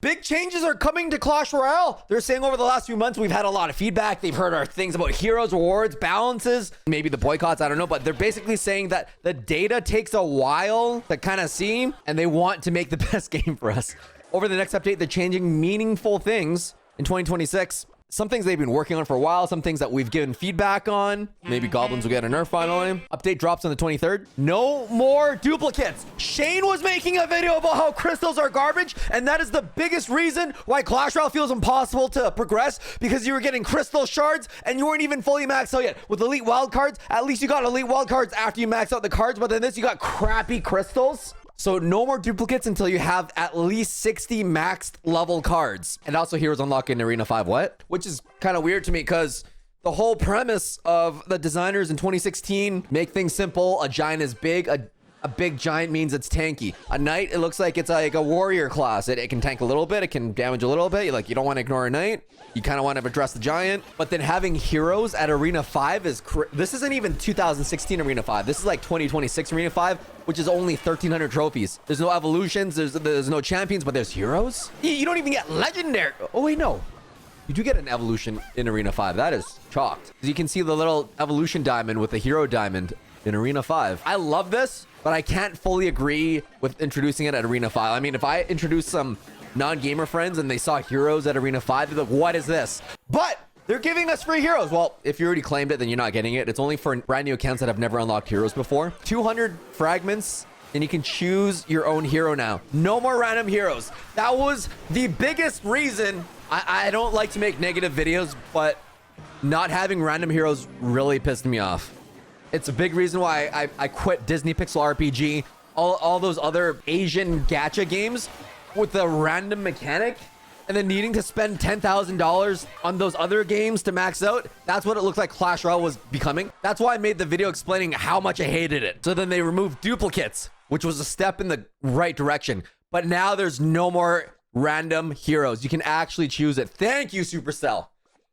Big changes are coming to Clash Royale. They're saying over the last few months, we've had a lot of feedback. They've heard our things about heroes, rewards, balances, maybe the boycotts, I don't know. But they're basically saying that the data takes a while to kind of see, and they want to make the best game for us. Over the next update, they're changing meaningful things in 2026. Some things they've been working on for a while, some things that we've given feedback on. Maybe goblins will get a nerf finally. Update drops on the 23rd. No more duplicates. Shane was making a video about how crystals are garbage, and that is the biggest reason why Clash Royale feels impossible to progress, because you were getting crystal shards and you weren't even fully maxed out yet. With elite wild cards, at least you got elite wild cards after you max out the cards, but then this, you got crappy crystals. So no more duplicates until you have at least 60 maxed level cards. And also heroes unlock in Arena 5, what? Which is kind of weird to me, because the whole premise of the designers in 2016, make things simple. A giant is big. A big giant means it's tanky. A knight, it looks like it's like a warrior class. It can tank a little bit. It can damage a little bit. You don't want to ignore a knight. You kind of want to address the giant. But then having heroes at Arena 5 is... This isn't even 2016 Arena 5. This is like 2026 Arena 5, which is only 1,300 trophies. There's no evolutions. There's no champions, but there's heroes. You don't even get legendary. Oh, wait, no. You do get an evolution in Arena 5. That is chalked. You can see the little evolution diamond with the hero diamond in Arena 5. I love this, but I can't fully agree with introducing it at Arena 5. I mean, if I introduce some non-gamer friends and they saw heroes at Arena 5, they're like, what is this? But they're giving us free heroes. Well, if you already claimed it, then you're not getting it. It's only for brand new accounts that have never unlocked heroes before. 200 fragments, and you can choose your own hero now. No more random heroes. That was the biggest reason. I don't like to make negative videos, but not having random heroes really pissed me off. It's a big reason why I quit Disney Pixel RPG, all those other Asian gacha games with the random mechanic, and then needing to spend $10,000 on those other games to max out. That's what it looked like Clash Royale was becoming. That's why I made the video explaining how much I hated it. So then they removed duplicates, which was a step in the right direction. But now there's no more random heroes. You can actually choose it. Thank you, Supercell.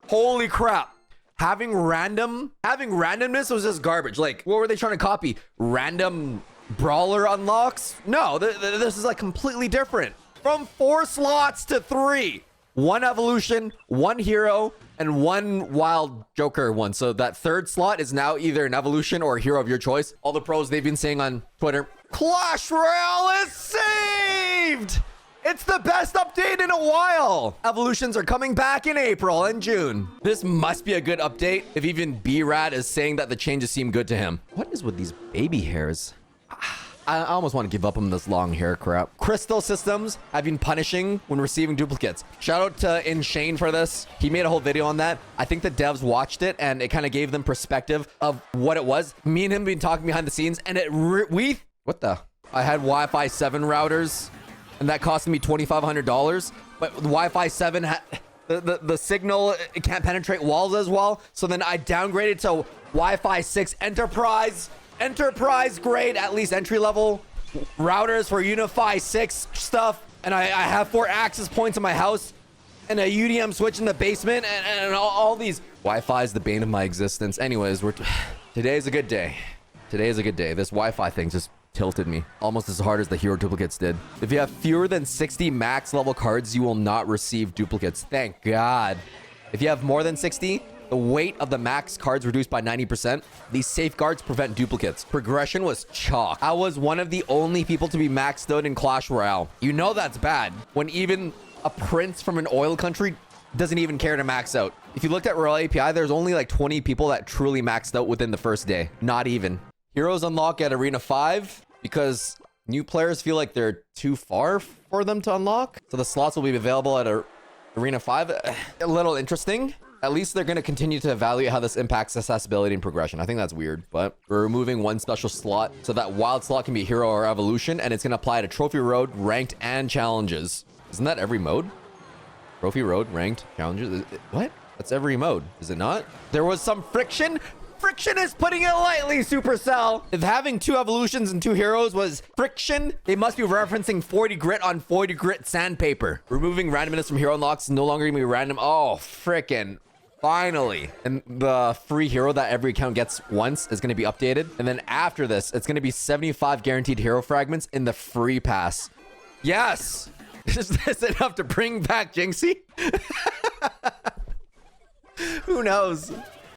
Holy crap. Having randomness was just garbage. Like, what were they trying to copy? Random brawler unlocks? No, this is like completely different. From 4 slots to 3. 1 evolution, 1 hero, and 1 wild joker one. So that third slot is now either an evolution or a hero of your choice. All the pros, they've been saying on Twitter, Clash Royale is saved! It's the best update in a while. Evolutions are coming back in April and June. This must be a good update if even B-Rad is saying that the changes seem good to him. What is with these baby hairs? I almost want to give up on this long hair crap. Crystal systems have been punishing when receiving duplicates. Shout out to Shane for this. He made a whole video on that. I think the devs watched it and it kind of gave them perspective of what it was. Me and him been talking behind the scenes, and what the? I had Wi-Fi 7 routers, and that cost me $2,500. But the Wi-Fi 7 the signal, it can't penetrate walls as well. So then I downgraded to Wi-Fi 6 enterprise grade, at least entry level routers for Unify 6 stuff. And I have 4 access points in my house and a UDM switch in the basement, and all these. Wi-Fi is the bane of my existence. Anyways, today's a good day. Today is a good day. This Wi-Fi thing just tilted me almost as hard as the hero duplicates did. If you have fewer than 60 max level cards, you will not receive duplicates. Thank God. If you have more than 60, the weight of the max cards reduced by 90%. These safeguards prevent duplicates. Progression was chalk. I was one of the only people to be maxed out in Clash Royale. You know that's bad when even a prince from an oil country doesn't even care to max out. If you looked at Royale API, there's only like 20 people that truly maxed out within the first day. Not even. Heroes unlock at Arena 5 because new players feel like they're too far for them to unlock. So the slots will be available at Arena 5. A little interesting. At least they're going to continue to evaluate how this impacts accessibility and progression. I think that's weird, but we're removing 1 special slot so that wild slot can be hero or evolution, and it's going to apply to Trophy Road, Ranked, and Challenges. Isn't that every mode? Trophy Road, Ranked, Challenges? What? That's every mode, is it not? There was some friction. Friction is putting it lightly, Supercell. If having 2 evolutions and 2 heroes was friction, they must be referencing 40 grit on 40 grit sandpaper. Removing randomness from hero unlocks is no longer going to be random. Oh, frickin'. Finally. And the free hero that every account gets once is going to be updated. And then after this, it's going to be 75 guaranteed hero fragments in the free pass. Yes. Is this enough to bring back Jinxie? Who knows?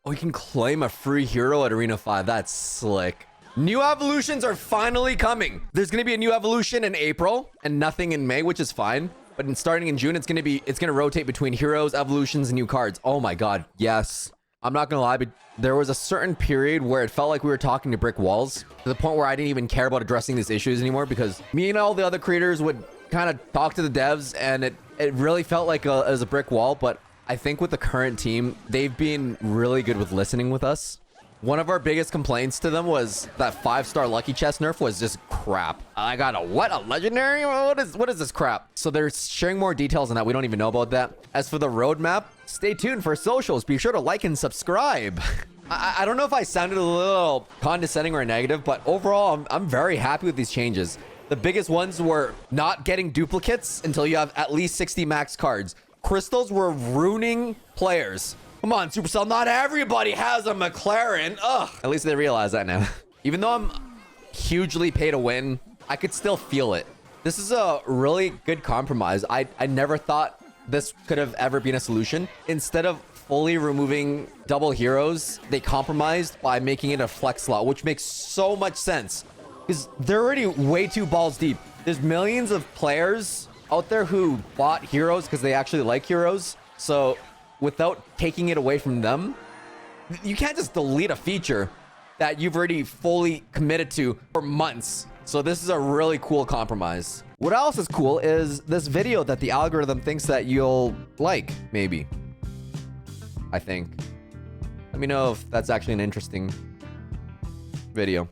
We can claim a free hero at Arena 5. That's slick. New evolutions are finally coming. There's going to be a new evolution in April and nothing in May, which is fine. But starting in June, it's going to rotate between heroes, evolutions, and new cards. Oh my God. Yes. I'm not going to lie, but there was a certain period where it felt like we were talking to brick walls to the point where I didn't even care about addressing these issues anymore because me and all the other creators would kind of talk to the devs and it really felt like it was a brick wall. But I think with the current team, they've been really good with listening with us. One of our biggest complaints to them was that 5-star lucky chest nerf was just crap. I got a what? A legendary? What is this crap? So they're sharing more details on that. We don't even know about that. As for the roadmap, stay tuned for socials. Be sure to like and subscribe. I don't know if I sounded a little condescending or negative, but overall, I'm very happy with these changes. The biggest ones were not getting duplicates until you have at least 60 max cards. Crystals were ruining players. Come on, Supercell, not everybody has a McLaren. Ugh. At least they realize that now. Even though I'm hugely pay to win, I could still feel it. This is a really good compromise. I never thought this could have ever been a solution. Instead of fully removing double heroes, they compromised by making it a flex slot, which makes so much sense. Because they're already way too balls deep. There's millions of players out there who bought heroes because they actually like heroes. So without taking it away from them, you can't just delete a feature that you've already fully committed to for months. So this is a really cool compromise. What else is cool is this video that the algorithm thinks that you'll like, maybe. I think. Let me know if that's actually an interesting video.